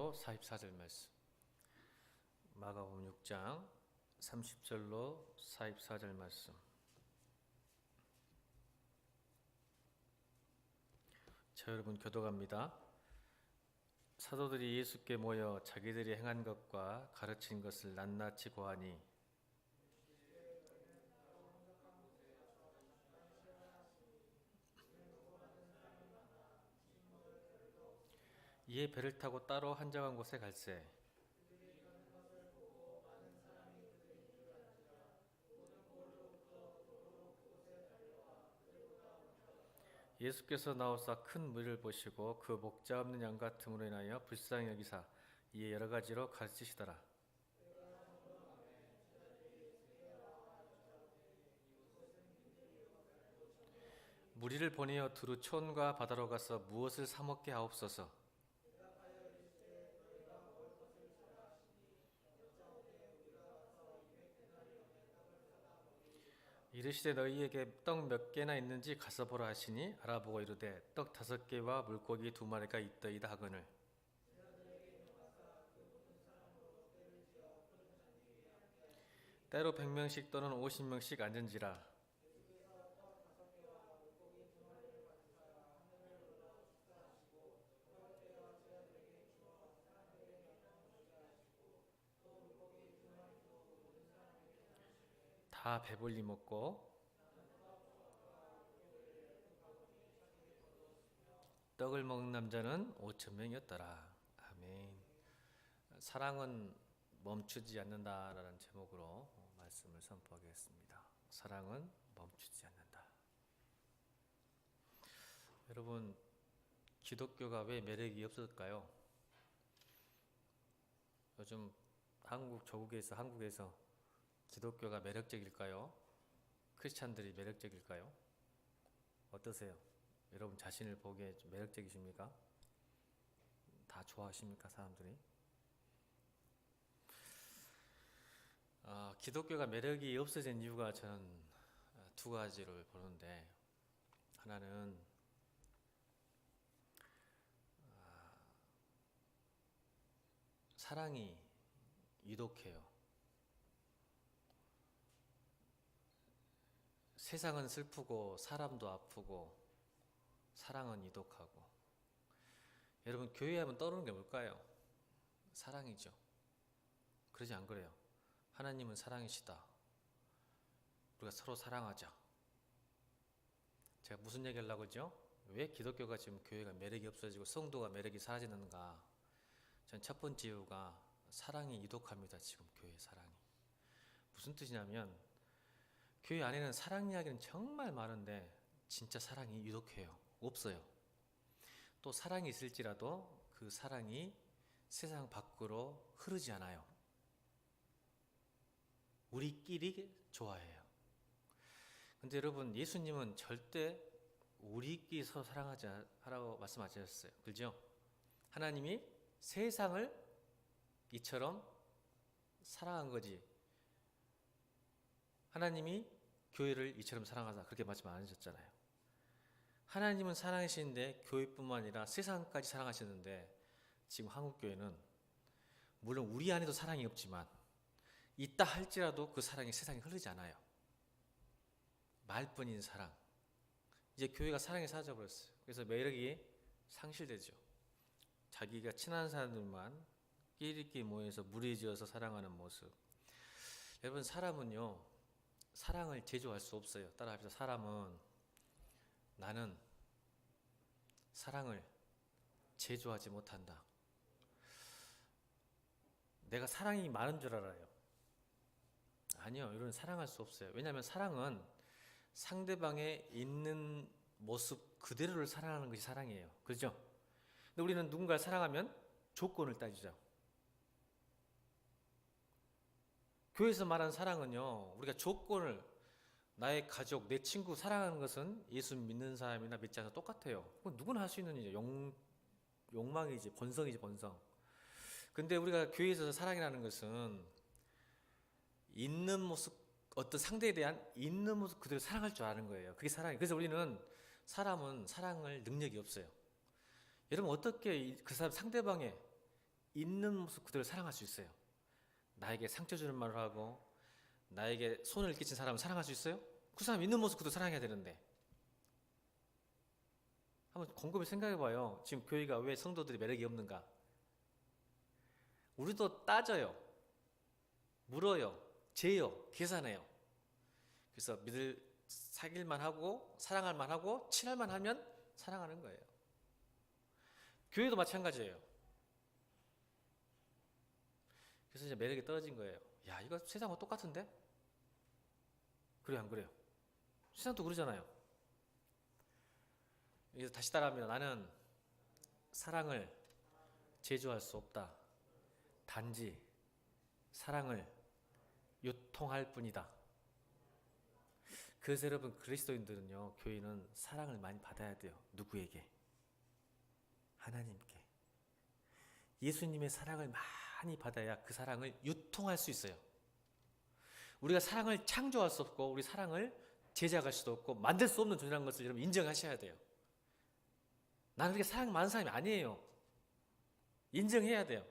30절로 44절 말씀. 마가복음 6장 30절로 44절 말씀. 자, 여러분 교독합니다. 사도들이 예수께 모여 자기들이 행한 것과 가르친 것을 낱낱이 고하니 이에 배를 타고 따로 한적한 곳에 갈새 예수께서 나오사 큰 무리를 보시고 그 목자 없는 양 같음으로 인하여 불쌍히 여기사 이에 여러 가지로 가르치시더라. 무리를 보내어 두루 촌과 바다로 가서 무엇을 사 먹게 하옵소서. 이르시되 너희에게 떡 몇 개나 있는지 가서 보라 하시니 알아보고 이르되 떡 5개와 물고기 2마리가 있더이다 하거늘 때로 100명씩 또는 50명씩 앉은지라. 다 배불리 먹고 떡을 먹는 남자는 5,000명이었더라. 아멘. 사랑은 멈추지 않는다라는 제목으로 말씀을 선포하겠습니다. 사랑은 멈추지 않는다. 여러분, 기독교가 왜 매력이 없을까요? 요즘 한국에서 기독교가 매력적일까요? 크리스찬들이 매력적일까요? 어떠세요? 여러분 자신을 보기에 좀 매력적이십니까? 다 좋아하십니까, 사람들이? 기독교가 매력이 없어진 이유가 저는 2가지를 보는데, 하나는 사랑이 유독해요. 세상은 슬프고 사람도 아프고 사랑은 이독하고. 여러분, 교회 하면 떠오르는 게 뭘까요? 사랑이죠. 그러지 안 그래요? 하나님은 사랑이시다. 우리가 서로 사랑하자. 제가 무슨 얘기 하려고 하죠? 왜 기독교가 지금 교회가 매력이 없어지고 성도가 매력이 사라지는가? 전 첫 번째 이유가 사랑이 이독합니다. 지금 교회 사랑이. 무슨 뜻이냐면 교회 안에는 사랑 이야기는 정말 많은데 진짜 사랑이 유독해요. 없어요. 또 사랑이 있을지라도 그 사랑이 세상 밖으로 흐르지 않아요. 우리끼리 좋아해요. 근데 여러분, 예수님은 절대 우리끼리 서로 사랑하라고 말씀하셨어요. 그죠? 하나님이 세상을 이처럼 사랑한 거지, 하나님이 교회를 이처럼 사랑하자 그렇게 말씀 안 하셨잖아요. 하나님은 사랑하시는데 교회뿐만 아니라 세상까지 사랑하시는데, 지금 한국교회는 물론 우리 안에도 사랑이 없지만 있다 할지라도 그 사랑이 세상에 흐르지 않아요. 말뿐인 사랑. 이제 교회가 사랑이 사라져버렸어요. 그래서 매력이 상실되죠. 자기가 친한 사람들만 끼리끼리 모여서 무리지어서 사랑하는 모습. 여러분, 사람은요, 사랑을 제조할 수 없어요. 따라합시다. 사람은, 나는 사랑을 제조하지 못한다. 내가 사랑이 많은 줄 알아요. 아니요, 이런 사랑할 수 없어요. 왜냐하면 사랑은 상대방의 있는 모습 그대로를 사랑하는 것이 사랑이에요. 그렇죠? 근데 우리는 누군가를 사랑하면 조건을 따지죠. 교회에서 말하는 사랑은요, 우리가 조건을, 나의 가족, 내 친구 사랑하는 것은 예수 믿는 사람이나 믿지 않아서 똑같아요. 그건 누구나 할 수 있는 일이죠. 욕망이지, 본성이지, 본성. 근데 우리가 교회에서 사랑이라는 것은 있는 모습, 어떤 상대에 대한 있는 모습 그대로 사랑할 줄 아는 거예요. 그게 사랑이에요. 그래서 우리는, 사람은 사랑을 능력이 없어요. 여러분, 어떻게 그 사람 상대방의 있는 모습 그대로 사랑할 수 있어요. 나에게 상처 주는 말을 하고 나에게 손을 끼친 사람을 사랑할 수 있어요? 그 사람 있는 모습 그대로 사랑해야 되는데. 한번 곰곰이 생각해봐요. 지금 교회가 왜 성도들이 매력이 없는가? 우리도 따져요, 물어요, 재요, 계산해요. 그래서 사귈만 하고 사랑할만 하고 친할만 하면 사랑하는 거예요. 교회도 마찬가지예요. 그래서 이제 매력이 떨어진 거예요. 야, 이거 세상과 똑같은데? 그래요, 안 그래요? 세상도 그러잖아요. 그래서 다시 따라하면 나는 사랑을 제조할 수 없다. 단지 사랑을 유통할 뿐이다. 그래서 여러분, 그리스도인들은요, 교회는 사랑을 많이 받아야 돼요. 누구에게? 하나님께. 예수님의 사랑을 많이 받아야 그 사랑을 유통할 수 있어요. 우리가 사랑을 창조할 수 없고 우리 사랑을 제작할 수도 없고 만들 수 없는 존재라는 것을 여러분 인정하셔야 돼요. 나는 그렇게 사랑 많은 사람이 아니에요. 인정해야 돼요.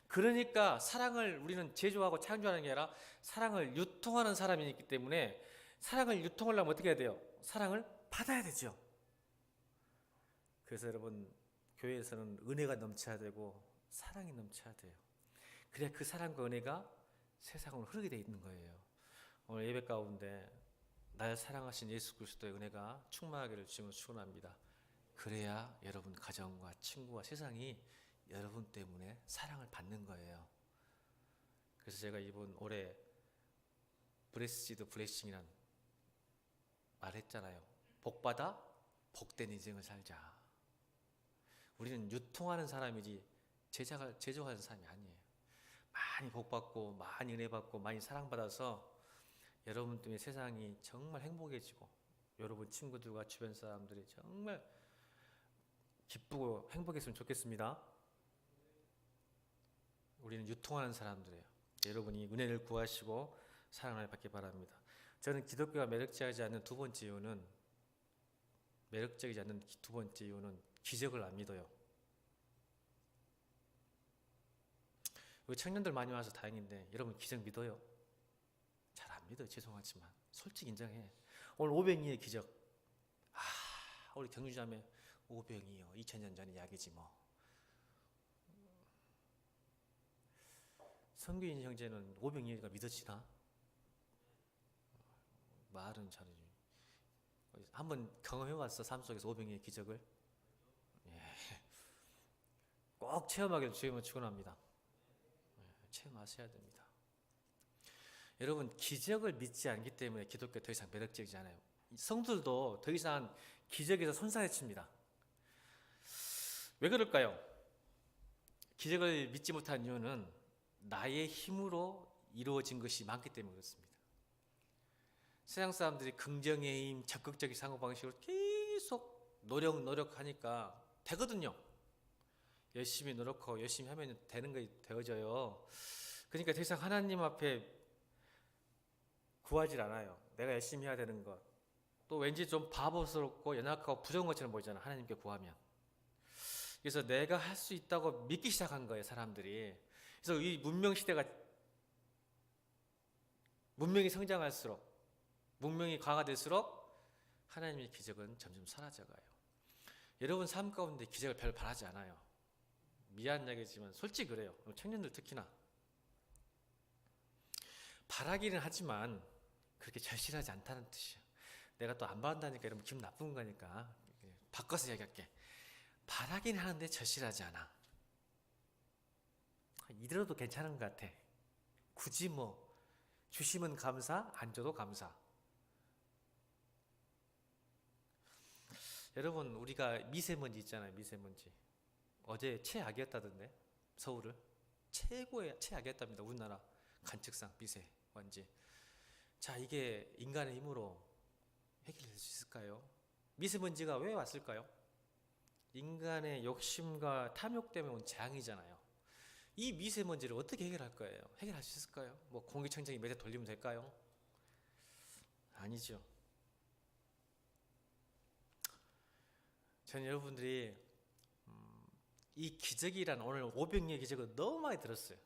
그러니까 사랑을 우리는 제조하고 창조하는 게 아니라 사랑을 유통하는 사람이기 때문에 사랑을 유통하려면 어떻게 해야 돼요? 사랑을 받아야 되죠. 그래서 여러분, 교회에서는 은혜가 넘쳐야 되고 사랑이 넘쳐야 돼요. 그래야 그 사랑과 은혜가 세상으로 흐르게 돼 있는 거예요. 오늘 예배 가운데 날 사랑하신 예수 그리스도의 은혜가 충만하기를 주님으로 축원합니다. 그래야 여러분 가정과 친구와 세상이 여러분 때문에 사랑을 받는 거예요. 그래서 제가 이번 올해 브레스시드 블레싱이란 말했잖아요. 복받아 복된 인생을 살자. 우리는 유통하는 사람이지 제조하는 사람이 아니에요. 많이 복받고 많이 은혜 받고 많이 사랑받아서 여러분 때문에 세상이 정말 행복해지고 여러분 친구들과 주변 사람들이 정말 기쁘고 행복했으면 좋겠습니다. 우리는 유통하는 사람들이에요. 여러분이 은혜를 구하시고 사랑을 받기 바랍니다. 저는 기독교가 매력적이지 않는 두 번째 이유는 기적을 안 믿어요. 우리 청년들 많이 와서 다행인데 여러분 기적 믿어요? 잘 안 믿어요. 죄송하지만 솔직히 인정해. 오늘 오병이의 기적. 우리 경주자매 오병이요. 2000년 전의 이야기지 뭐. 선교인 형제는 오병이가 믿어지나? 말은 잘해요. 한번 경험해봤어? 삶 속에서 오병이의 기적을? 예. 꼭 체험하기를 주님을 축원합니다. 체험하셔야 됩니다. 여러분, 기적을 믿지 않기 때문에 기독교 더 이상 매력적이지 않아요. 성도들도 더 이상 기적에서 손사래칩니다. 왜 그럴까요? 기적을 믿지 못한 이유는 나의 힘으로 이루어진 것이 많기 때문에 그렇습니다. 세상 사람들이 긍정의 힘, 적극적인 사고방식으로 계속 노력하니까 되거든요. 열심히 노력하고 열심히 하면 되는 게 되어져요. 그러니까 더 이상 하나님 앞에 구하질 않아요. 내가 열심히 해야 되는 것. 또 왠지 좀 바보스럽고 연약하고 부족한 것처럼 보이잖아, 하나님께 구하면. 그래서 내가 할 수 있다고 믿기 시작한 거예요, 사람들이. 그래서 이 문명시대가 문명이 성장할수록, 문명이 강화될수록 하나님의 기적은 점점 사라져가요. 여러분 삶 가운데 기적을 별로 바라지 않아요. 미안 얘기지만 솔직히 그래요. 청년들 특히나. 바라기는 하지만 그렇게 절실하지 않다는 뜻이에요. 내가 또 안 바란다니까 여러분 기분 나쁜 거니까 바꿔서 이야기할게. 바라긴 하는데 절실하지 않아. 이대로도 괜찮은 것 같아. 굳이 뭐 주시면 감사, 안 줘도 감사. 여러분, 우리가 미세먼지 있잖아요. 미세먼지. 어제 최악이었다던데, 서울을. 최고의 최악이었답니다. 우리나라 관측상 미세먼지. 자, 이게 인간의 힘으로 해결될 수 있을까요? 미세먼지가 왜 왔을까요? 인간의 욕심과 탐욕 때문에 온 재앙이잖아요. 이 미세먼지를 어떻게 해결할 거예요? 해결할 수 있을까요? 뭐 공기청정기 몇 대 돌리면 될까요? 아니죠. 저는 여러분들이 이 기적이란 오늘 오병이의 기적을 너무 많이 들었어요.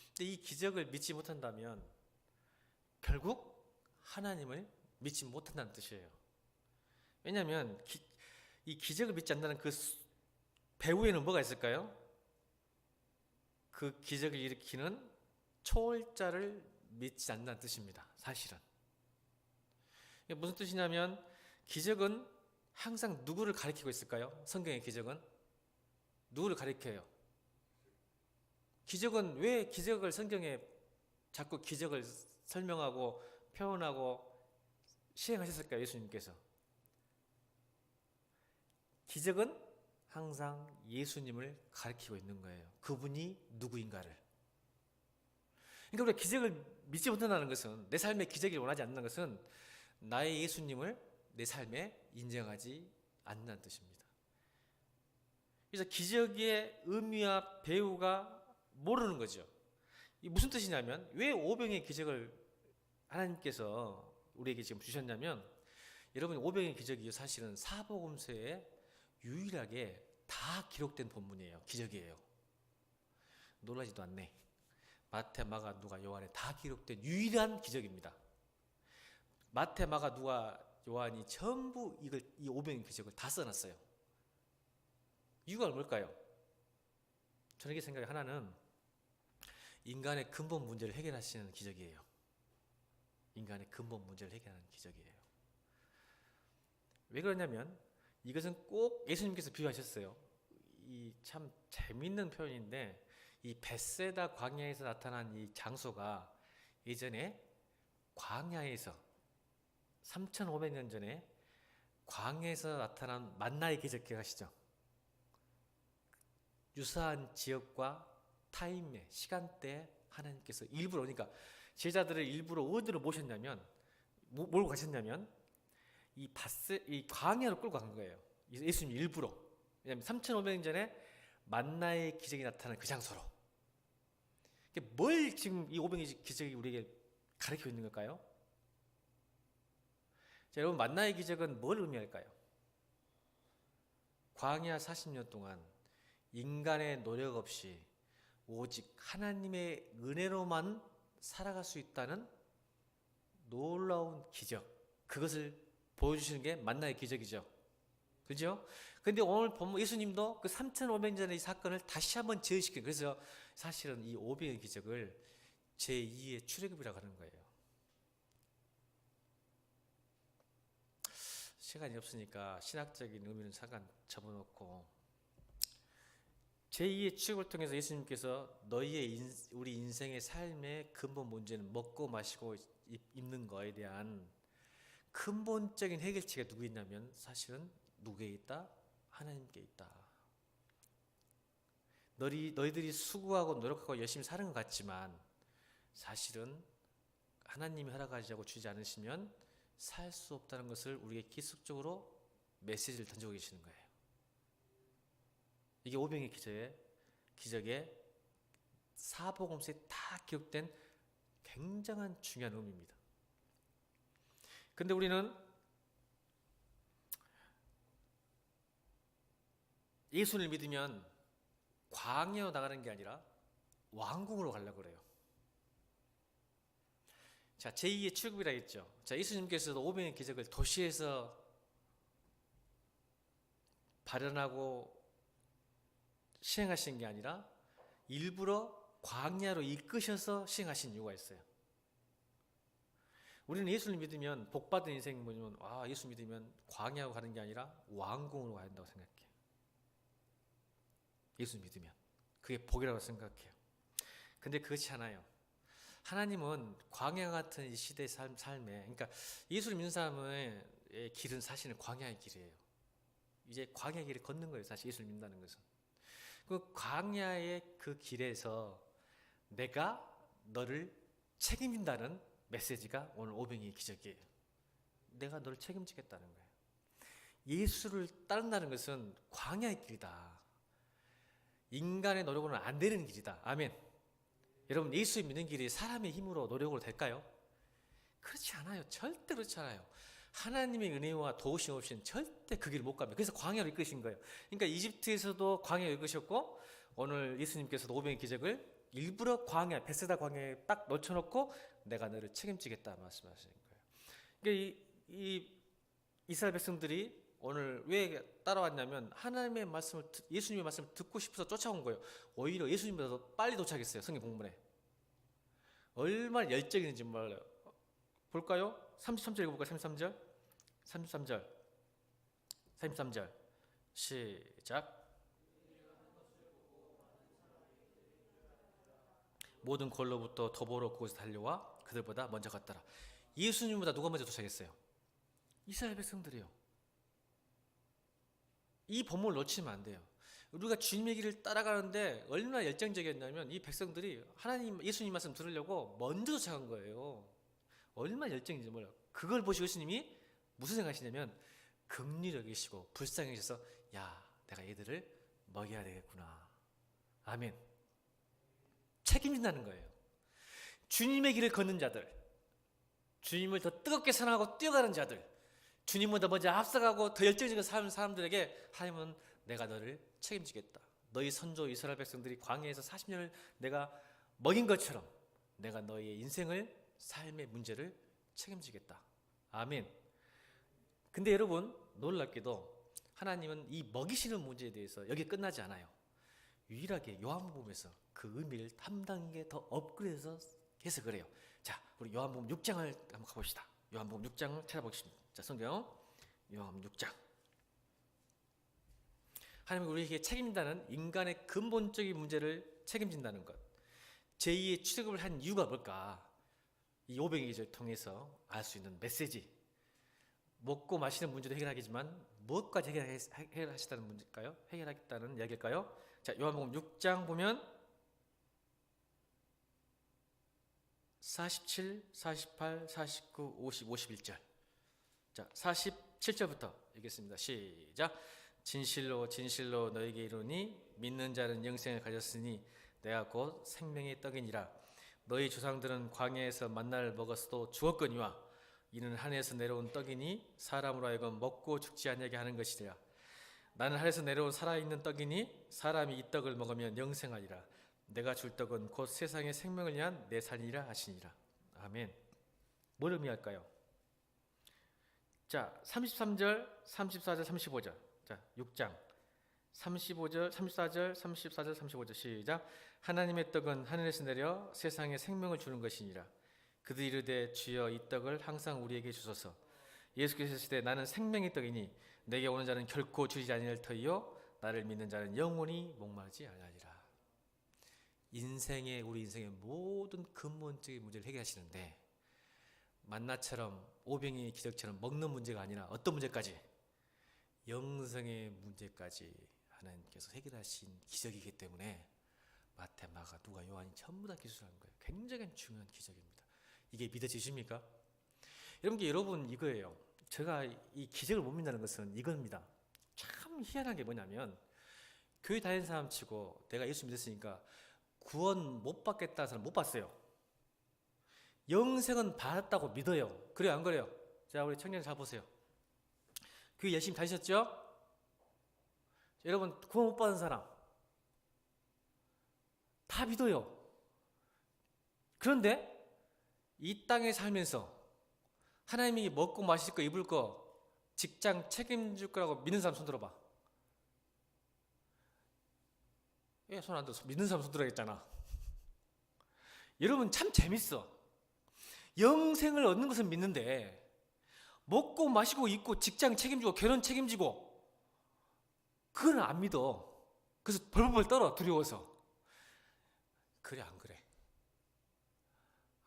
근데 이 기적을 믿지 못한다면 결국 하나님을 믿지 못한다는 뜻이에요. 왜냐하면 이 기적을 믿지 않는다는 그 배후에는 뭐가 있을까요? 그 기적을 일으키는 초월자를 믿지 않는다는 뜻입니다. 사실은. 이게 무슨 뜻이냐면 기적은 항상 누구를 가리키고 있을까요? 성경의 기적은 누구를 가리켜요? 기적은 왜 기적을 성경에 자꾸 기적을 설명하고 표현하고 시행하셨을까요? 예수님께서. 기적은 항상 예수님을 가리키고 있는 거예요. 그분이 누구인가를. 그러니까 우리가 기적을 믿지 못한다는 것은, 내 삶에 기적을 원하지 않는 것은 나의 예수님을 내 삶에 인정하지 않는다는 뜻입니다. 그래서 기적의 의미와 배우가 모르는 거죠. 이 무슨 뜻이냐면, 왜 오병의 기적을 하나님께서 우리에게 지금 주셨냐면, 여러분 오병의 기적이 사실은 사복음서에 유일하게 다 기록된 본문이에요. 기적이에요. 놀라지도 않네. 마태, 마가, 누가, 요한에 다 기록된 유일한 기적입니다. 마태, 마가, 누가, 요한이 전부 이 오병의 기적을 다 써놨어요. 이유가 뭘까요? 저는 이게 생각이, 하나는 인간의 근본 문제를 해결하시는 기적이에요. 인간의 근본 문제를 해결하는 기적이에요. 왜 그러냐면 이것은 꼭 예수님께서 비유하셨어요. 이 참 재밌는 표현인데, 이 벳세다 광야에서 나타난 이 장소가 예전에 광야에서 3,500년 전에 광야에서 나타난 만나의 기적 기억하시죠? 유사한 지역과 타임에, 시간대에 하나님께서 일부러, 그러니까 제자들을 일부러 어디로 모셨냐면, 몰고 가셨냐면 이 광야로 끌고 간 거예요. 예수님 일부러. 왜냐하면 3,500년 전에 만나의 기적이 나타난 그 장소로. 뭘 지금 이 오병의 기적이 우리에게 가르치고 있는 걸까요? 자, 여러분, 만나의 기적은 뭘 의미할까요? 광야 40년 동안 인간의 노력 없이 오직 하나님의 은혜로만 살아갈 수 있다는 놀라운 기적, 그것을 보여주시는 게 만나의 기적이죠. 그죠? 근데 오늘 보면 예수님도 그 3,500년 전의 이 사건을 다시 한번 재해시켜요. 그래서 사실은 이 오병의 기적을 제2의 출애굽이라고 하는 거예요. 시간이 없으니까 신학적인 의미는 잠깐 접어놓고, 제2의 출애굽을 통해서 예수님께서 우리 인생의 삶의 근본 문제는 먹고 마시고 입는 거에 대한 근본적인 해결책이 누구 있냐면 사실은 누구에 있다? 하나님께 있다. 너희들이 수고하고 노력하고 열심히 사는 것 같지만 사실은 하나님이 허락하지 주지 않으시면 살 수 없다는 것을 우리에게 기습적으로 메시지를 던지고 계시는 거예요. 이게 오병의 기적의 사복음서에 다 기록된 굉장한 중요한 의미입니다. 근데 우리는 예수를 믿으면 광야로 나가는 게 아니라 왕궁으로 가려고 그래요. 자, 제2의 출애굽이라 했죠. 자, 예수님께서도 오병의 기적을 도시에서 발현하고 시행하신 게 아니라 일부러 광야로 이끄셔서 시행하신 이유가 있어요. 우리는 예수를 믿으면 복받은 인생이 뭐냐면, 예수 믿으면 광야로 가는 게 아니라 왕궁으로 가야 한다고 생각해요. 예수 믿으면 그게 복이라고 생각해요. 근데 그렇지 않아요. 하나님은 광야 같은 이 시대의 삶에, 그러니까 예수를 믿는 사람의 길은 사실은 광야의 길이에요. 이제 광야의 길을 걷는 거예요. 사실 예수를 믿는다는 것은. 그 광야의 그 길에서 내가 너를 책임진다는 메시지가 오늘 오병이의 기적이에요. 내가 너를 책임지겠다는 거예요. 예수를 따른다는 것은 광야의 길이다. 인간의 노력으로는 안 되는 길이다. 아멘. 여러분, 예수 믿는 길이 사람의 힘으로 노력으로 될까요? 그렇지 않아요. 절대 그렇지 않아요. 하나님의 은혜와 도우심 없이는 절대 그 길을 못 갑니다. 그래서 광야로 이끄신 거예요. 그러니까 이집트에서도 광야로 이끄셨고 오늘 예수님께서도 오병의 기적을 일부러 광야, 베세다 광야에 딱 놓쳐놓고 내가 너를 책임지겠다 말씀하시는 거예요. 그러니까 이 이스라엘 백성들이 오늘 왜 따라왔냐면 하나님의 말씀을, 예수님의 말씀을 듣고 싶어서 쫓아온 거예요. 오히려 예수님보다 더 빨리 도착했어요. 성경 본문에 얼마나 열정이 있는지 몰라요. 볼까요? 33절 읽어볼까요? 33절 시작. 모든 골로부터 도보로 그곳에 달려와 그들보다 먼저 갔더라. 예수님보다 누가 먼저 도착했어요? 이스라엘 백성들이요. 이 본문을 놓치면 안 돼요. 우리가 주님의 길을 따라가는데 얼마나 열정적이었냐면 이 백성들이 하나님, 예수님 말씀 들으려고 먼저 도착한 거예요. 얼마나 열정인지 몰라요. 그걸 보시고 예수님이 무슨 생각하시냐면 긍휼히 여기시고 불쌍히 여기셔서 야, 내가 얘들을 먹여야 되겠구나. 아멘. 책임진다는 거예요. 주님의 길을 걷는 자들, 주님을 더 뜨겁게 사랑하고 뛰어가는 자들, 주님보다 먼저 앞서가고 더 열정적인 사는 사람들에게 하나님은 내가 너를 책임지겠다. 너희 선조 이스라엘 백성들이 광야에서 40년을 내가 먹인 것처럼 내가 너희의 인생을, 삶의 문제를 책임지겠다. 아멘. 근데 여러분 놀랍게도 하나님은 이 먹이시는 문제에 대해서 여기 끝나지 않아요. 유일하게 요한복음에서 그 의미를 한 단계 더 업그레이드해서 해서 그래요. 자, 우리 요한복음 6장을 한번 가봅시다. 요한복음 6장을 찾아보겠습니다. 자, 성경 요한복음 6장. 하나님이 우리에게 책임진다는 인간의 근본적인 문제를 책임진다는 것. 제2의 출애굽을 한 이유가 뭘까? 이 오병이의 기적을 통해서 알 수 있는 메시지. 먹고 마시는 문제도 해결하겠지만 무엇까지 해결하시다는 문제일까요? 해결하겠다는 이야기일까요? 자, 요한복음 6장 보면 47, 48, 49, 50, 51절. 자, 47절부터 읽겠습니다. 시작. 진실로 진실로 너에게 이르노니 믿는 자는 영생을 가졌으니 내가 곧 생명의 떡이니라. 너희 조상들은 광야에서 만나를 먹었어도 죽었거니와 이는 하늘에서 내려온 떡이니 사람으로 하여금 먹고 죽지 아니하게 하는 것이라. 나는 하늘에서 내려온 살아있는 떡이니 사람이 이 떡을 먹으면 영생하리라. 내가 줄 떡은 곧 세상의 생명을 위한 내 살이라 하시니라. 아멘. 뭘 의미할까요? 자, 33절, 34절, 35절. 자, 6장 35절, 34절, 34절, 35절 시작. 하나님의 떡은 하늘에서 내려 세상에 생명을 주는 것이니라. 그들이 이르되 주여 이 떡을 항상 우리에게 주소서. 예수께서 이르시되 나는 생명의 떡이니 내게 오는 자는 결코 주지 아니할 터이요 나를 믿는 자는 영원히 목마르지 아니하리라. 우리 인생의 모든 근본적인 문제를 해결하시는데 만나처럼 오병이의 기적처럼 먹는 문제가 아니라 어떤 문제까지? 영생의 문제까지 하나님께서 해결하신 기적이기 때문에 마태, 마가, 누가, 요한이 전부 다 기술하는 거예요. 굉장히 중요한 기적입니다. 이게 믿어지십니까? 여러분 이거예요. 제가 이 기적을 못 믿는다는 것은 이겁니다. 참 희한한 게 뭐냐면 교회 다니는 사람 치고 내가 예수 믿었으니까 구원 못 받겠다는 사람 못 봤어요. 영생은 받았다고 믿어요. 그래요, 안 그래요? 자, 우리 청년 잘 보세요. 교회 열심히 다니셨죠? 여러분 구원 못 받은 사람 다 믿어요. 그런데 이 땅에 살면서 하나님이 먹고 마실 거, 입을 거, 직장 책임질 거라고 믿는 사람 손 들어봐. 예, 손 안 들어. 믿는 사람 손 들어야겠잖아. 여러분 참 재밌어. 영생을 얻는 것은 믿는데 먹고 마시고 입고 직장 책임지고 결혼 책임지고 그건 안 믿어. 그래서 벌벌 떨어 두려워서. 그래 안 그래?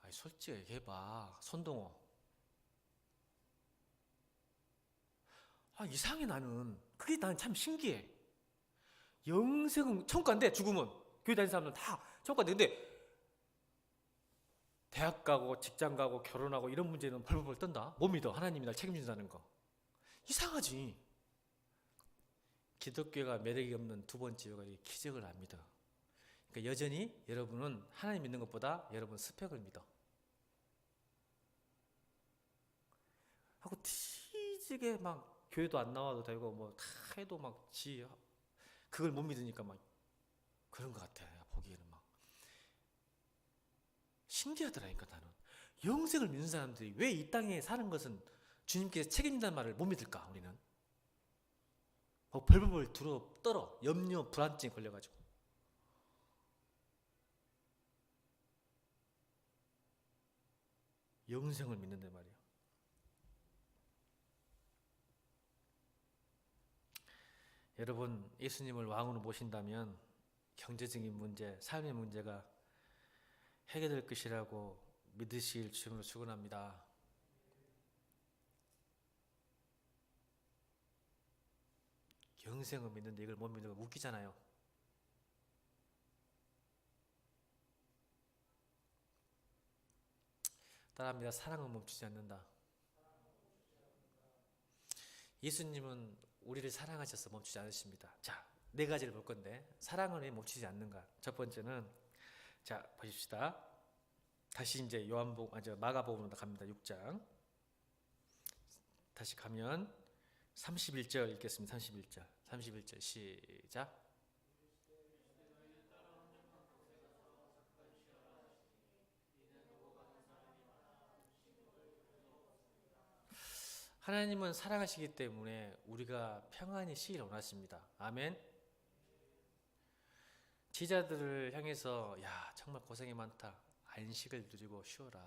아니, 솔직히 얘기해봐. 손동호. 이상해 나는. 그게 나는 참 신기해. 영생은 천국 간대. 죽으면 교회 다니는 사람들은 다 천국 간대. 근데 대학 가고 직장 가고 결혼하고 이런 문제는 벌벌 떤다. 못 믿어. 하나님이 날 책임진다는 거. 이상하지. 기독교가 매력이 없는 두 번째 이유가 기적을 안 믿어. 그러니까 여전히 여러분은 하나님 믿는 것보다 여러분 스펙을 믿어. 하고 시게 막 교회도 안 나와도 되고 뭐 다 해도 막 그걸 못 믿으니까 막 그런 것 같아. 내가 보기에는 막 신기하더라니까. 나는 영생을 믿는 사람들이 왜 이 땅에 사는 것은 주님께서 책임진다는 말을 못 믿을까? 우리는 벌벌벌 떨어 염려 불안증에 걸려가지고 영생을 믿는단 말이야. 여러분, 예수님을 왕으로 모신다면 경제적인 문제, 삶의 문제가 해결될 것이라고 믿으실 주님으로 축원합니다. 영생을 믿는데 이걸 못 믿는 거 웃기잖아요. 따라합니다. 사랑은 멈추지 않는다. 예수님은 우리를 사랑하셔서 멈추지 않으십니다. 자, 네 가지를 볼 건데 사랑을 왜 멈추지 않는가? 첫 번째는 자 보십시다. 다시 이제 마가복음으로 갑니다. 6장 다시 가면 31절 읽겠습니다. 31절 시작. 하나님은 사랑하시기 때문에 우리가 평안히 쉬기를 원하십니다. 아멘. 제자들을 향해서 야 정말 고생이 많다. 안식을 누리고 쉬어라.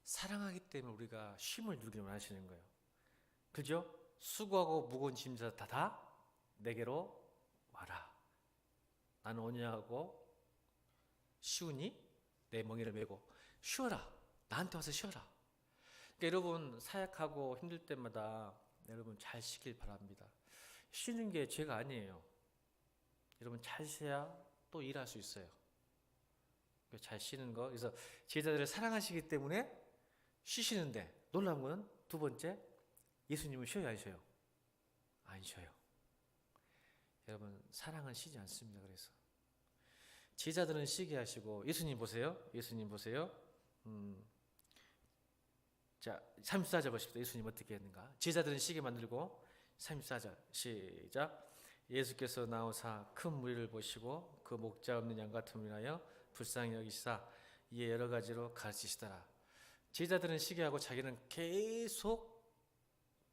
사랑하기 때문에 우리가 쉼을 누리기를 원하시는 거예요. 그죠? 수고하고 무거운 짐자 다 내게로 와라. 나는 온유하고 쉬우니 내 멍에를 메고 쉬어라. 나한테 와서 쉬어라. 그러니까 여러분 사역하고 힘들 때마다 여러분 잘 쉬길 바랍니다. 쉬는 게 죄가 아니에요. 여러분 잘 쉬어야 또 일할 수 있어요. 잘 쉬는 거. 그래서 제자들을 사랑하시기 때문에 쉬시는데 놀라운 건 두 번째, 예수님은 쉬어요 안 쉬어요? 안 쉬어요. 여러분 사랑은 쉬지 않습니다. 그래서 제자들은 쉬게 하시고 예수님 보세요. 자 34절 보십시오. 예수님 어떻게 했는가? 제자들은 쉬게 만들고 34절 시작. 예수께서 나오사 큰 무리를 보시고 그 목자 없는 양 같음을 인하여 불쌍히 여기시사 이에 여러 가지로 가르치시더라. 제자들은 쉬게 하고 자기는 계속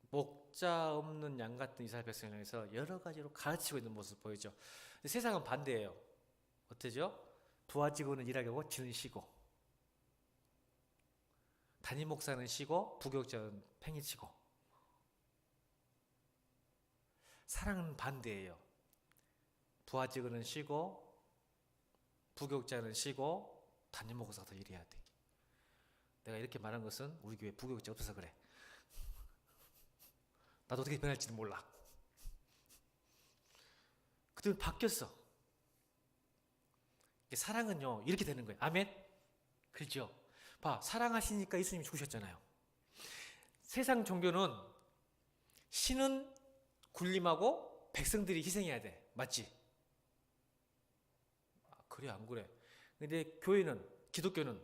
목자 없는 양 같은 이스라엘 백성을 향해서 여러 가지로 가르치고 있는 모습을 보이죠. 세상은 반대예요. 어때죠? 부하직원은 일하게 하고 지는 쉬고, 담임 목사는 쉬고 부교육자는 팽이치고. 사랑은 반대예요. 부하직원은 쉬고 부교육자는 쉬고 담임 목사가 더 일해야 돼. 내가 이렇게 말한 것은 우리 교회 부교육자 없어서 그래. 나도 어떻게 변할지는 몰라. 그때는 바뀌었어. 사랑은요 이렇게 되는 거예요. 아멘? 그렇죠? 봐, 사랑하시니까 예수님이 죽으셨잖아요. 세상 종교는 신은 군림하고 백성들이 희생해야 돼. 맞지? 그래 안 그래? 근데 교회는, 기독교는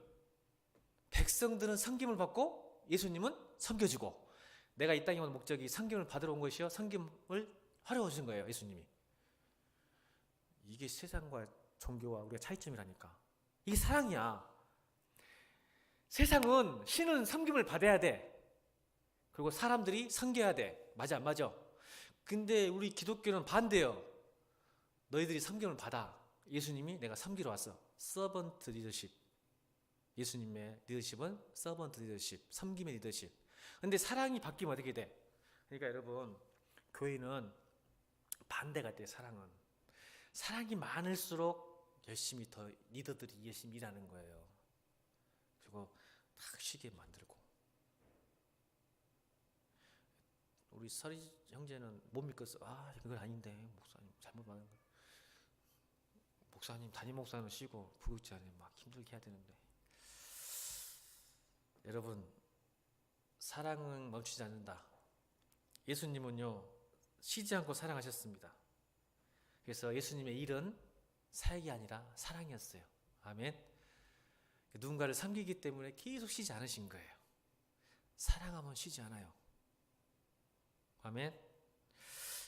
백성들은 섬김을 받고 예수님은 섬겨주고, 내가 이 땅에 온 목적이 섬김을 받으러 온 것이요 섬김을 하러 오신 거예요. 예수님이. 이게 세상과 종교와 우리가 차이점이라니까. 이게 사랑이야. 세상은 신은 섬김을 받아야 돼. 그리고 사람들이 섬겨야 돼. 맞아 안 맞아? 근데 우리 기독교는 반대예요. 너희들이 섬김을 받아. 예수님이 내가 섬기러 왔어. 서번트 리더십. 예수님의 리더십은 서번트 리더십, 섬김의 리더십. 근데 사랑이 바뀌면 어떻게 돼? 그러니까 여러분, 교회는 반대가 돼. 사랑이 많을수록 열심히 더 리더들이 열심히 일하는 거예요. 그리고 딱 쉬게 만들고. 우리 서리 형제는 못 믿겠어. 아, 그건 아닌데 목사님 잘못 말한 거. 목사님, 담임 목사는 쉬고 부교육자는 막 힘들게 해야 되는데. 여러분, 사랑은 멈추지 않는다. 예수님은요 쉬지 않고 사랑하셨습니다. 그래서 예수님의 일은 사역이 아니라 사랑이었어요. 아멘. 누군가를 섬기기 때문에 계속 쉬지 않으신 거예요. 사랑하면 쉬지 않아요. 아멘.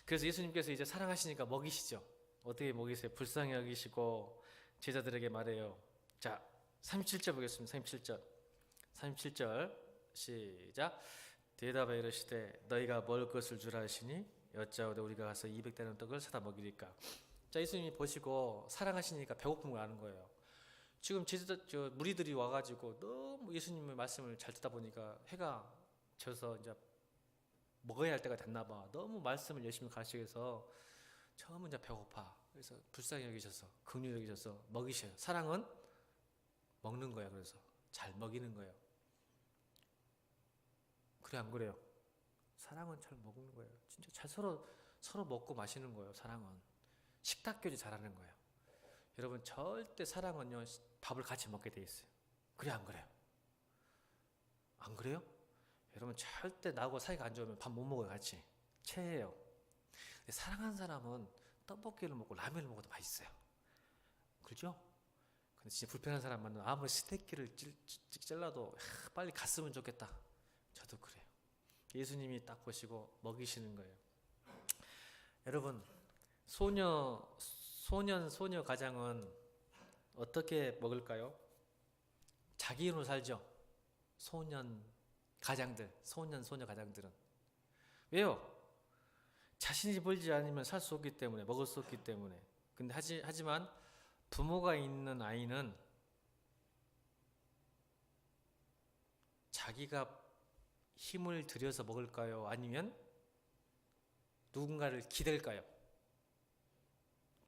그래서 예수님께서 이제 사랑하시니까 먹이시죠. 어떻게 먹이세요? 불쌍히 여기시고 제자들에게 말해요. 자, 37절 보겠습니다. 37절 시작. 대답하여 이르시되 너희가 먹을 것을 주라 하시니 여짜오되 우리가 가서 200대는 떡을 사다 먹이리까. 자, 예수님이 보시고 사랑하시니까 배고픔을 아는 거예요. 지금 무리들이 와가지고 너무 예수님의 말씀을 잘 듣다 보니까 해가 져서 이제 먹어야 할 때가 됐나 봐. 너무 말씀을 열심히 가르치셔서 처음은 이제 배고파. 그래서 불쌍히 여기셔서 긍휼히 여기셔서 먹이셔요. 사랑은 먹는 거야. 그래서 잘 먹이는 거예요. 그래 안 그래요? 사랑은 잘 먹는 거예요. 진짜 잘 서로 먹고 마시는 거예요. 사랑은 식탁교제 잘하는 거예요. 여러분 절대 사랑은요 밥을 같이 먹게 돼 있어요. 그래 안 그래요? 안 그래요? 여러분 절대 나하고 사이가 안 좋으면 밥 못 먹어요. 같이 체해요. 근데 사랑하는 사람은 떡볶이를 먹고 라면을 먹어도 맛있어요. 그렇죠? 근데 진짜 불편한 사람 만나면 아무리 스테이크를 잘라도 빨리 갔으면 좋겠다. 저도 그래요. 예수님이 딱 보시고 먹이시는 거예요. 여러분 소년 소녀 가장은 어떻게 먹을까요? 자기 힘으로 살죠. 소년 소녀 가장들은 왜요? 자신이 벌지 않으면 살 수 없기 때문에, 먹을 수 없기 때문에. 근데 하지만 부모가 있는 아이는 자기가 힘을 들여서 먹을까요? 아니면 누군가를 기댈까요?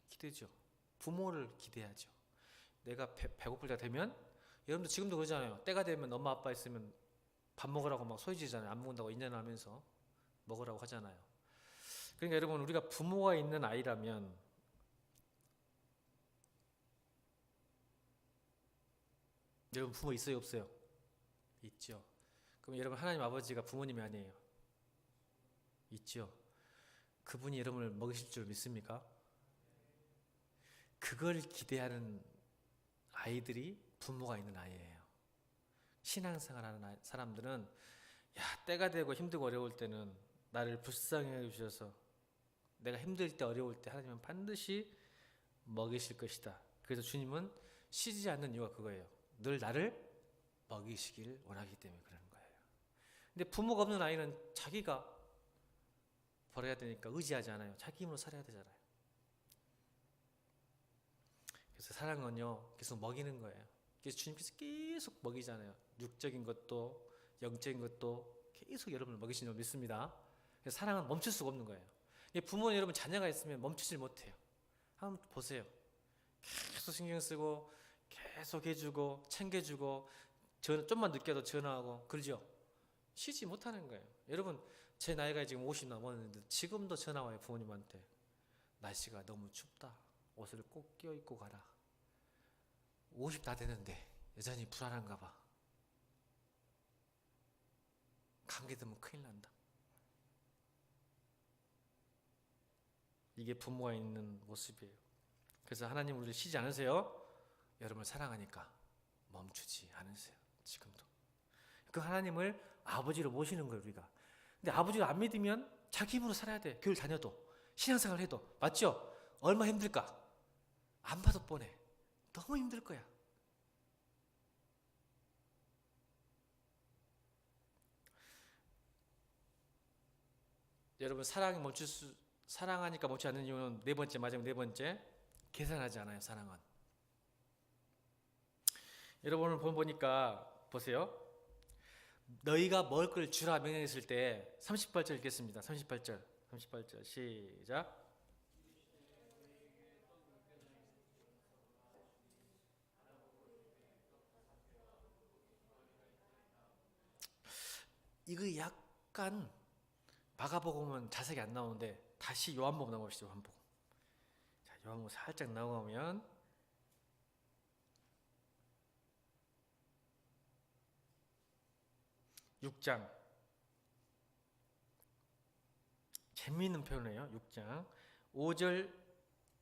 기대죠. 부모를 기대하죠. 내가 배고플 때가 되면, 여러분들 지금도 그러잖아요. 때가 되면 엄마 아빠 있으면 밥 먹으라고 막 소리 지르잖아요. 안 먹는다고 인연하면서 먹으라고 하잖아요. 그러니까 여러분 우리가 부모가 있는 아이라면 여러분 부모 있어요 없어요? 있죠. 그럼 여러분 하나님 아버지가 부모님이 아니에요? 있죠. 그분이 여러분을 먹이실 줄 믿습니까? 그걸 기대하는 아이들이 부모가 있는 아이예요. 신앙생활하는 사람들은 때가 되고 힘들고 어려울 때는 나를 불쌍히 여기셔서 내가 힘들 때 어려울 때 하나님은 반드시 먹이실 것이다. 그래서 주님은 쉬지 않는 이유가 그거예요. 늘 나를 먹이시길 원하기 때문에 그런 거예요. 근데 부모가 없는 아이는 자기가 벌어야 되니까 의지하지 않아요. 자기 힘으로 살아야 되잖아요. 그래서 사랑은요 계속 먹이는 거예요. 그래서 주님께서 계속 먹이잖아요. 육적인 것도 영적인 것도 계속 여러분을 먹이시는 줄 믿습니다. 그래서 사랑은 멈출 수가 없는 거예요. 부모는 여러분 자녀가 있으면 멈추질 못해요. 한번 보세요. 계속 신경 쓰고 계속 해주고 챙겨주고 좀만 늦게도 전화하고 그러죠. 쉬지 못하는 거예요. 여러분 제 나이가 지금 50 넘었는데 지금도 전화 와요. 부모님한테. 날씨가 너무 춥다. 옷을 꼭 껴입고 가라. 50 다 되는데 여전히 불안한가 봐. 감기 들면 큰일 난다. 이게 부모가 있는 모습이에요. 그래서 하나님 우리를 쉬지 않으세요. 여러분을 사랑하니까 멈추지 않으세요. 지금도. 그 하나님을 아버지로 모시는 거예요 우리가. 근데 아버지를 안 믿으면 자기 힘으로 살아야 돼. 교회를 다녀도 신앙생활 해도. 맞죠? 얼마나 힘들까? 안 봐도 뻔해. 너무 힘들 거야. 여러분 사랑하니까 멈추지 않는 이유는 마지막 네 번째 계산하지 않아요. 사랑은. 여러분 오늘 보니까 보세요. 너희가 먹을 걸 주라 명령했을 때 38절 읽겠습니다. 38절 시작. 이거 약간 마가복음은 자세히 안 나오는데 다시 요한복음 나옵시다. 요한복음. 자, 요한복음 살짝 나오면 6장 재미있는 표현이에요. 6장 5절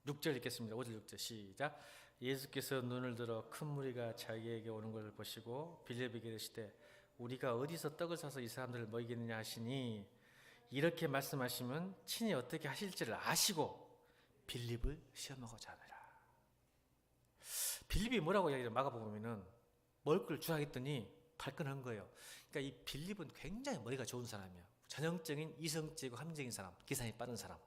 6절 읽겠습니다. 5절 6절 시작. 예수께서 눈을 들어 큰 무리가 자기에게 오는 것을 보시고 빌립에게 이르시되 우리가 어디서 떡을 사서 이 사람들을 먹이겠느냐 하시니 이렇게 말씀하시면 친히 어떻게 하실지를 아시고 빌립을 시험하고자 하느라. 빌립이 뭐라고 이야기를 마가복음에는 먹을 걸 주라 했더니 발끈한 거예요. 그러니까 이 빌립은 굉장히 머리가 좋은 사람이에요. 전형적인 이성적이고 합리적인 사람, 계산이 빠른 사람.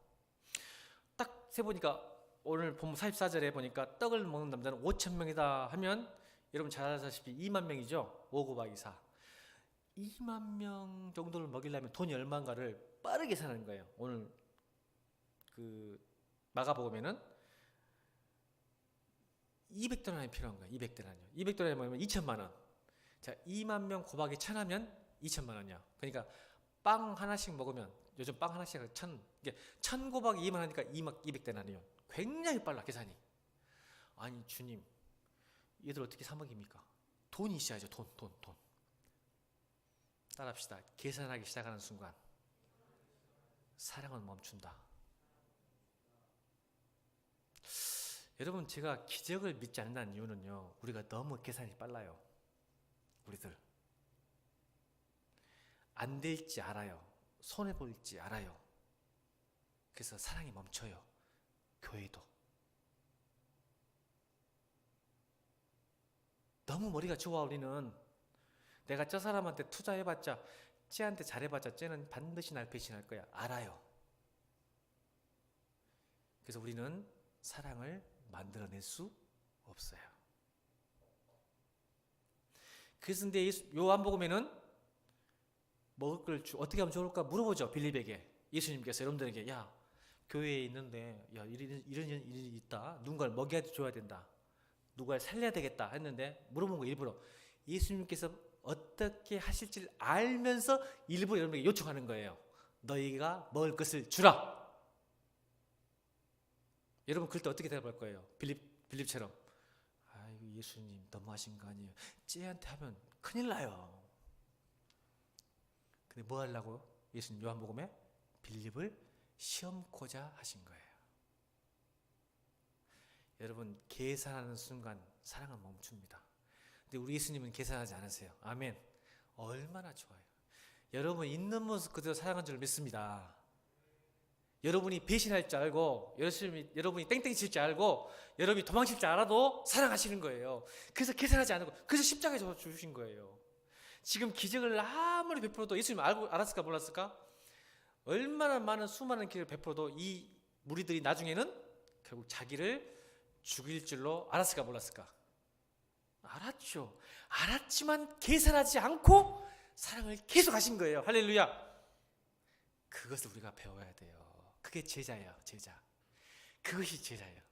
딱 세보니까 오늘 본문 44절에 보니까 떡을 먹는 남자는 5,000명이다 하면 여러분 잘 아시다시피 2만 명이죠. 5 곱하기 4. 2만 명 정도를 먹이려면 돈이 얼마인가를 빠르게 사는 거예요. 오늘 그 마가복음에는 200데나리온이 필요한 거예요. 200데나리온. 200데나리온이면 2천만 원. 자, 2만 명 곱하기 1,000 하면 2천만 원이야. 그러니까 빵 하나씩 먹으면 요즘 빵 하나씩 1,000, 이게 1,000 곱하기 2만 하니까 200데나리온. 굉장히 빨라 계산이. 아니 주님, 얘들 어떻게 사 먹입니까? 돈이 있어야죠. 돈. 따라합시다. 계산하기 시작하는 순간 사랑은 멈춘다. 여러분, 제가 기적을 믿지 않는다는 이유는요, 우리가 너무 계산이 빨라요. 우리들 안 될지 알아요. 손해볼지 알아요. 그래서 사랑이 멈춰요. 교회도 너무 머리가 좋아. 우리는 내가 저 사람한테 투자해봤자, 쟤한테 잘해봤자 쟤는 반드시 날 배신할 거야. 알아요. 그래서 우리는 사랑을 만들어낼 수 없어요. 그래서 근데 요한복음에는 먹을 걸 어떻게 하면 좋을까 물어보죠. 빌립에게. 예수님께서 여러분들에게, 야, 교회에 있는데 야, 이런 일이 있다. 누군가를 먹여야 줘야 된다. 누군가를 살려야 되겠다 했는데 물어본 거 일부러. 예수님께서 어떻게 하실지를 알면서 일부러 여러분에게 요청하는 거예요. 너희가 먹을 것을 주라. 여러분 그럴 때 어떻게 대답할 거예요? 빌립처럼. 아이고 예수님 너무하신 거 아니에요. 쟤한테 하면 큰일 나요. 근데 뭐 하려고? 예수님 요한복음에 빌립을 시험코자 하신 거예요. 여러분 계산하는 순간 사랑은 멈춥니다. 근데 우리 예수님은 계산하지 않으세요. 아멘. 얼마나 좋아요. 여러분 있는 모습 그대로 사랑한 줄 믿습니다. 여러분이 배신할 줄 알고, 여러분이 땡땡이 칠 줄 알고, 여러분이 도망칠 줄 알아도 사랑하시는 거예요. 그래서 계산하지 않고, 그래서 십자가에 주신 거예요. 지금 기적을 아무리 베풀어도 예수님 알았을까 몰랐을까? 얼마나 많은 수많은 기적을 베풀어도 이 무리들이 나중에는 결국 자기를 죽일 줄로 알았을까 몰랐을까? 알았죠. 알았지만 계산하지 않고 사랑을 계속 하신 거예요. 할렐루야. 그것을 우리가 배워야 돼요. 그게 제자예요. 제자. 그것이 제자예요.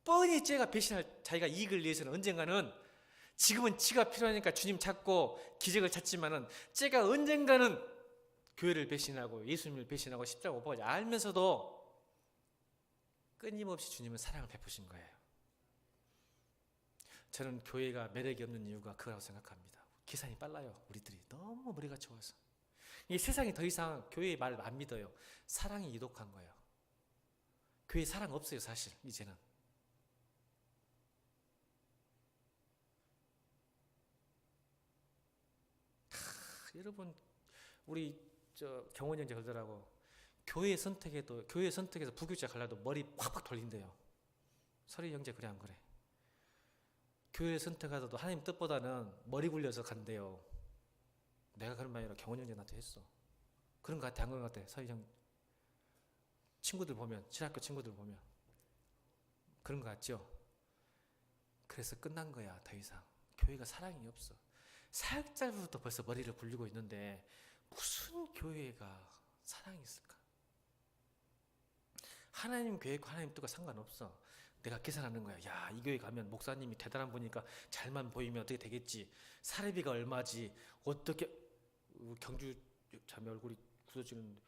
뻔히 쟤가 배신할, 자기가 이익을 위해서는 언젠가는, 지금은 지가 필요하니까 주님 찾고 기적을 찾지만은 쟤가 언젠가는 교회를 배신하고 예수님을 배신하고 십자가 못 박아지 알면서도 끊임없이 주님은 사랑을 베푸신 거예요. 저는 교회가 매력이 없는 이유가 그거라고 생각합니다. 계산이 빨라요. 우리들이 너무 머리가 좋아서. 이 세상이 더 이상 교회의 말을 안 믿어요. 사랑이 이독한 거예요. 교회 사랑 없어요. 사실 이제는. 여러분 우리 경원 형제 그러더라고. 교회 선택에서 부교자 갈라도 머리 팍팍 돌린대요. 설희 형제 그래 안 그래? 교회 선택하다도 하나님 뜻보다는 머리 굴려서 간대요. 내가 그런 말이 아니라 경원 형제 나한테 했어. 그런 것 같아, 안 그런 것 같아? 설희 형 친구들 보면, 신학교 친구들 보면 그런 것 같죠? 그래서 끝난 거야. 더 이상 교회가 사랑이 없어. 사역자부터 벌써 머리를 굴리고 있는데 무슨 교회가 사랑이 있을까? 하나님 계획과 하나님 뜻과 상관없어. 내가 계산하는 거야. 야, 이 교회 가면 목사님이 대단한 분이니까 잘만 보이면 어떻게 되겠지? 사례비가 얼마지? 어떻게 경주 자매 얼굴이 굳어지는데.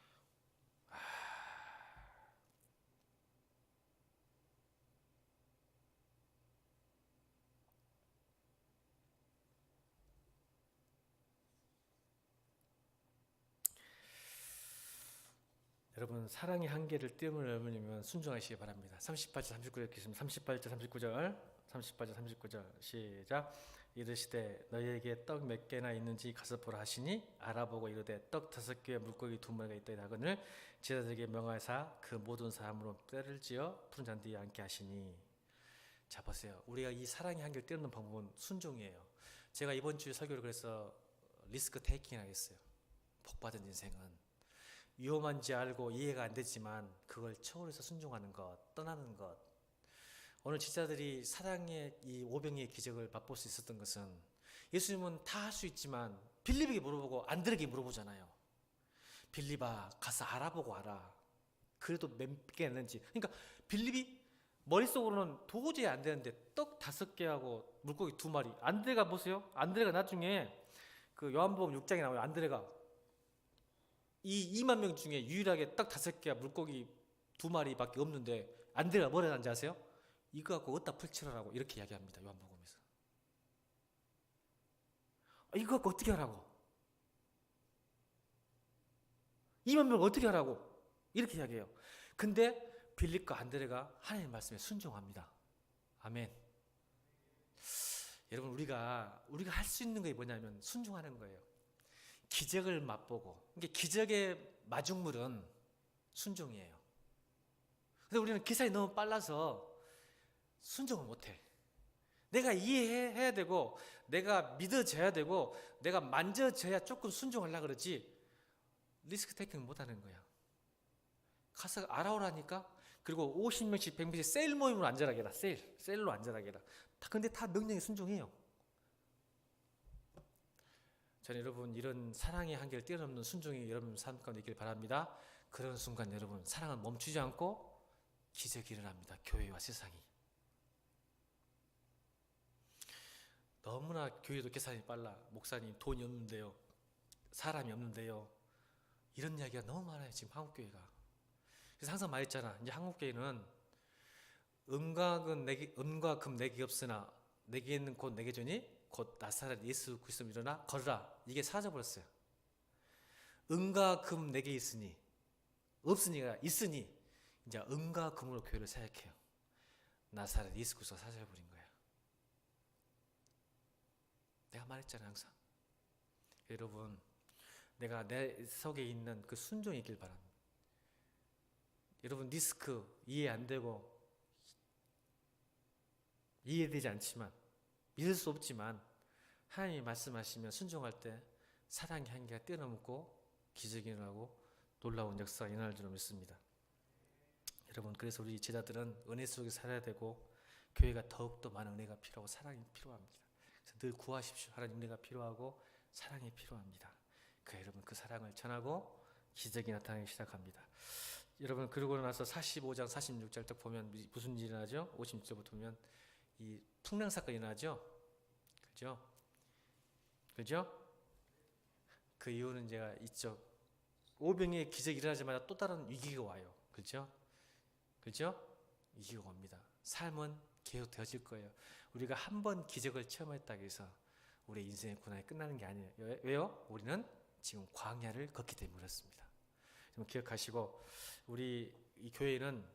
여러분 사랑의 한계를 뛰어넘으려면 순종하시기 바랍니다. 38절 39절 읽겠습니다. 38절 39절 시작. 이르시되 너희에게 떡 몇 개나 있는지 가서 보라 하시니 알아보고 이르되 떡 5개와 물고기 2마리가 있다 하거늘 제자들에게 명하사 그 모든 사람으로 뼈를 지어 푸른 잔디에 앉게 하시니. 자 보세요. 우리가 이 사랑의 한계를 뛰어넘는 방법은 순종이에요. 제가 이번 주에 설교를 그래서 리스크 테이킹이라고 했어요. 복받은 인생은 위험한지 알고 이해가 안 되지만 그걸 초월해서 순종하는 것, 떠나는 것. 오늘 제자들이 사랑의 이 오병이의 기적을 맛볼 수 있었던 것은 예수님은 다 할 수 있지만 빌립에게 물어보고 안드레에게 물어보잖아요. 빌립아 가서 알아보고 와라. 그래도 몇 개 있는지. 그러니까 빌립이 머릿속으로는 도저히 안 되는데 떡 5개하고 물고기 2마리. 안드레가 보세요. 안드레가 나중에 그 요한복음 6장에 나와요. 안드레가 이 2만 명 중에 유일하게 떡 5개와 물고기 2마리밖에 없는데 안드레가 뭐라 하는지 아세요? 이거 갖고 어디다 풀칠하라고 이렇게 이야기합니다. 요한복음에서. 이거 갖고 어떻게 하라고? 2만 명 어떻게 하라고? 이렇게 이야기해요. 근데 빌립과 안드레가 하나님의 말씀에 순종합니다. 아멘. 여러분 우리가 할 수 있는 게 뭐냐면 순종하는 거예요. 기적을 맛보고. 그러니까 기적의 마중물은 순종이에요. 근데 우리는 기사에 너무 빨라서 순종을 못해. 내가 이해해야 되고 내가 믿어져야 되고 내가 만져져야 조금 순종하려고 그러지 리스크 테이킹 못하는 거야. 가서 알아오라니까. 그리고 50명씩 100명씩 셀 모임으로 앉아라게 해라. 셀로 앉아라게 해라. 근데 다 명령에 순종해요. 저는 여러분 이런 사랑의 한계를 뛰어넘는 순종이 여러분 삶 가운데 있길 바랍니다. 그런 순간 여러분 사랑은 멈추지 않고 기적이 일어납니다. 교회와 세상이. 너무나 교회도 계산이 빨라. 목사님 돈이 없는데요. 사람이 없는데요. 이런 이야기가 너무 많아요. 지금 한국교회가. 그래서 항상 말했잖아. 이제 한국교회는 은과 금 내게 없으나 내게는 곧 내게 주니 곧 나사렛 예수 그리스도 일어나 걸으라. 이게 사라져버렸어요. 은과 금 내게 있으니 없으니가 있으니 이제 은과 금으로 교회를 생각해요. 나사렛 예수 그리스도가 사라져버린 거예요. 내가 말했잖아요. 항상. 여러분 내가 내 속에 있는 그 순종이 있길 바랍니다. 여러분 리스크 이해 안 되고 이해되지 않지만 믿을 수 없지만 하나님이 말씀하시면 순종할 때 사랑의 한계가 뛰어넘고 기적이 일어나고 놀라운 역사가 일어날 줄 믿습니다. 여러분 그래서 우리 제자들은 은혜 속에 살아야 되고 교회가 더욱더 많은 은혜가 필요하고 사랑이 필요합니다. 그래서 늘 구하십시오. 하나님 은혜가 필요하고 사랑이 필요합니다. 여러분 그 사랑을 전하고 기적이 나타나기 시작합니다. 여러분 그러고 나서 45장 46절 딱 보면 무슨 일이 일어나죠? 56절부터 보면 이 풍랑 사건이 일어나죠. 그죠? 그 이유는 제가 이쪽 오병이의 기적이 일어나자마자 또 다른 위기가 와요. 그죠? 위기가 옵니다. 삶은 계속 되어질 거예요. 우리가 한 번 기적을 체험했다고 해서 우리 인생의 고난이 끝나는 게 아니에요. 왜요? 우리는 지금 광야를 걷기 때문에 그렇습니다. 좀 기억하시고 우리 이 교회는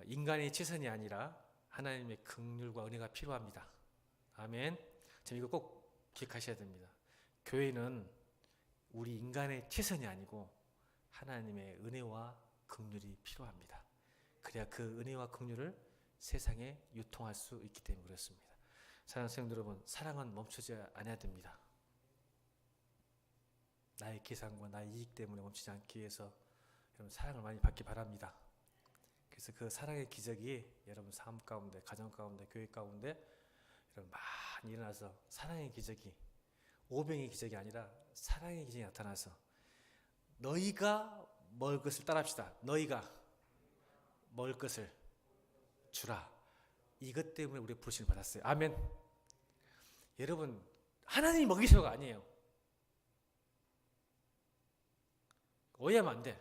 인간의 최선이 아니라 하나님의 긍휼과 은혜가 필요합니다. 아멘. 지금 이거 꼭 기억하셔야 됩니다. 교회는 우리 인간의 최선이 아니고 하나님의 은혜와 긍휼이 필요합니다. 그래야 그 은혜와 긍휼을 세상에 유통할 수 있기 때문에 그렇습니다. 사랑하는 성도 여러분, 사랑은 멈추지 않아야 됩니다. 나의 계산과 나의 이익 때문에 멈추지 않기 위해서 여러분 사랑을 많이 받기 바랍니다. 그래서 그 사랑의 기적이 여러분 삶 가운데, 가정 가운데, 교회 가운데 여러분 많이 일어나서 사랑의 기적이 오병의 기적이 아니라 사랑의 기적이 나타나서 너희가 먹을 것을 따라합시다. 너희가 먹을 것을 주라. 이것 때문에 우리 부르심을 받았어요. 아멘. 여러분 하나님이 먹이셔가 아니에요. 오해하면 안 돼.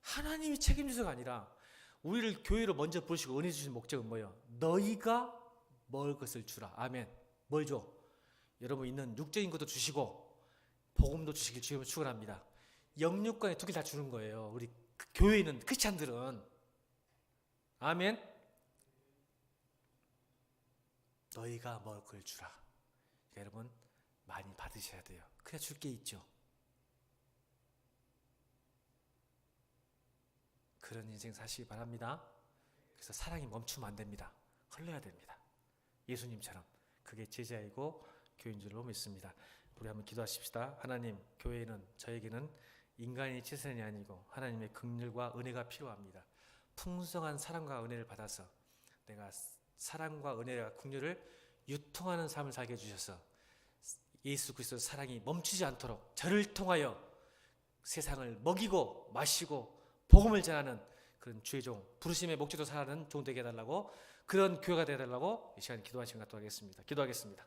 하나님이 책임져서가 아니라 우리를 교회로 먼저 부르시고 은혜 주신 목적은 뭐예요? 너희가 먹을 것을 주라. 아멘. 뭘 줘? 여러분 있는 육적인 것도 주시고 복음도 주시길 주님을 축원합니다. 영육간에 두 개 다 주는 거예요. 우리 그 교회에 있는 크리스찬들은. 아멘. 너희가 먹을 주라. 그러니까 여러분 많이 받으셔야 돼요. 그래야 줄 게 있죠. 그런 인생 사시기 바랍니다. 그래서 사랑이 멈추면 안 됩니다. 흘러야 됩니다. 예수님처럼. 그게 제자이고 교회인 줄로 믿습니다. 우리 한번 기도하십시다. 하나님, 교회는 저에게는 인간의 치선이 아니고 하나님의 긍휼과 은혜가 필요합니다. 풍성한 사랑과 은혜를 받아서 내가 사랑과 은혜와 긍휼을 유통하는 삶을 살게 해주셔서 예수 그리스도의 사랑이 멈추지 않도록 저를 통하여 세상을 먹이고 마시고 복음을 전하는 그런 주의 종, 부르심의 목적도 살아가는 종 되게 해달라고, 그런 교회가 되어달라고 이 시간에 기도하시면 갖도록 하겠습니다. 기도하겠습니다.